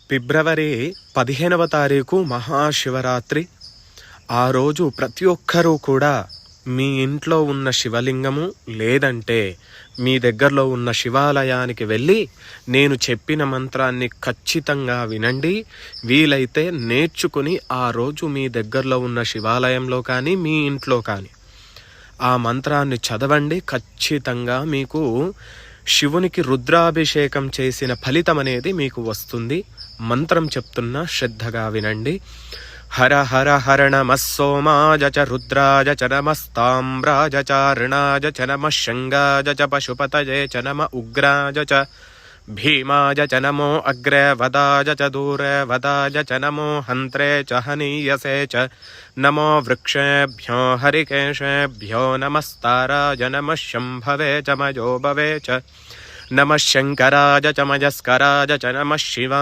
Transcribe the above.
ఫిబ్రవరి 15వ తారీఖు మహాశివరాత్రి. ఆ రోజు ప్రతి ఒక్కరూ కూడా మీ ఇంట్లో ఉన్న శివలింగము లేదంటే మీ దగ్గరలో ఉన్న శివాలయానికి వెళ్ళి నేను చెప్పిన మంత్రాన్ని ఖచ్చితంగా వినండి. వీలైతే నేర్చుకుని ఆ రోజు మీ దగ్గరలో ఉన్న శివాలయంలో కానీ మీ ఇంట్లో కానీ ఆ మంత్రాన్ని చదవండి. ఖచ్చితంగా మీకు శివునికి రుద్రాభిషేకం చేసిన ఫలితం అనేది మీకు వస్తుంది. మంత్రం చెప్తున్నా, శ్రద్ధగా వినండి. హర హర హర నమః సోమాయ చ రుద్రాయ చ నమస్తామ్రాయ చ రుణాయ చ నమః శంగాయ చ పశుపతయే చ నమః ఉగ్రాయ చ భీమాయ చ నమో అగ్రే వదాయ చ దూరే వదాయ చ నమో హంత్రే చ హనీయసే చ నమో వృక్షేభ్యో హరికేశేభ్యో నమస్తారాయ నమః శంభవే చ మయోభవే చ నమః శంకరాయ చ మయస్కరాయ చ నమః శివాయ